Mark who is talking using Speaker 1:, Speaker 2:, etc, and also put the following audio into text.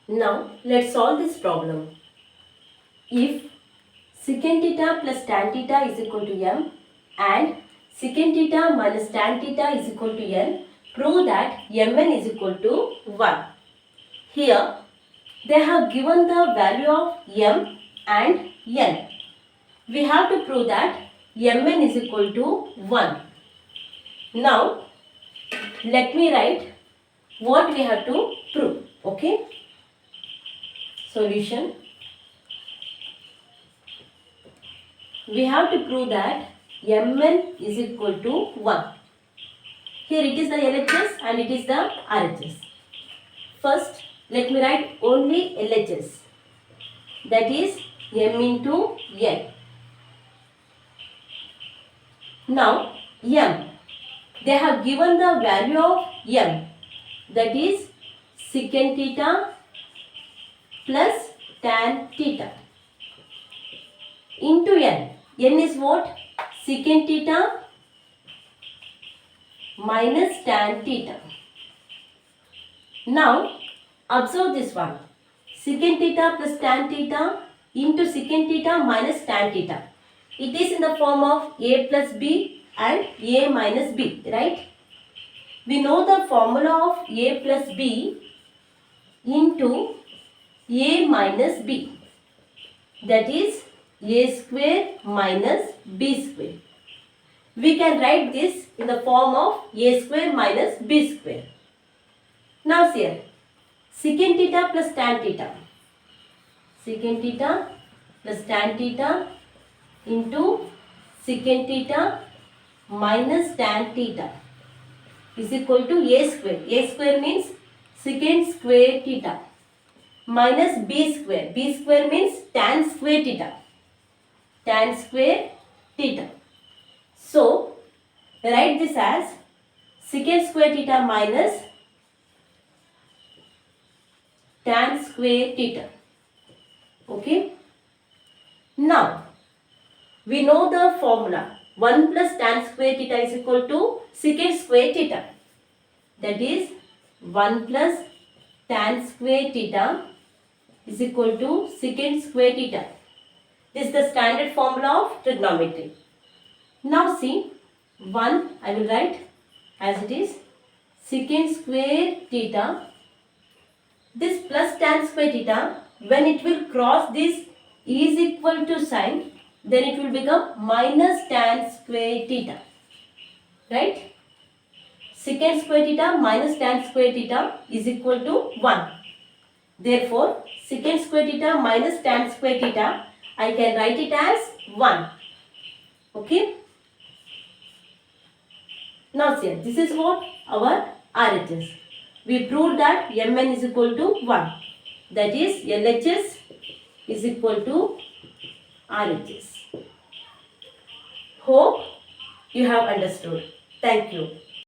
Speaker 1: Now let's solve this problem. If secant theta plus tan theta is equal to m and secant theta minus tan theta is equal to n, prove that mn is equal to 1. Here they have given the value of m and n. We have to prove that mn is equal to 1. Now let me write what we have to prove. Okay. Solution. We have to prove that mn is equal to 1. Here it is the LHS and it is the RHS. First, let me write only LHS. That is m into n. Now, m. They have given the value of m. That is secant theta plus tan theta into n. N is what? Secant theta minus tan theta. Now observe this one. Secant theta plus tan theta into secant theta minus tan theta. It is in the form of a plus b and a minus b, right? We know the formula of a plus b into a minus b. That is a square minus b square. We can write this in the form of a square minus b square. Now here, secant theta plus tan theta. Secant theta plus tan theta into secant theta minus tan theta is equal to a square. A square means secant square theta minus b square. B square means tan square theta. Tan square theta. So, write this as secant square theta minus tan square theta. Okay. Now, we know the formula. 1 plus tan square theta is equal to secant square theta. That is 1 plus tan square theta is equal to secant square theta. This is the standard formula of trigonometry. Now see, 1 I will write as it is secant square theta. This plus tan square theta, when it will cross this is equal to sign, then it will become minus tan square theta. Right? Secant square theta minus tan square theta is equal to 1. Therefore, secant square theta minus tan square theta, I can write it as 1. Okay. Now see, this is what our RHS. We proved that mn is equal to 1. That is LHS is equal to RHS. Hope you have understood. Thank you.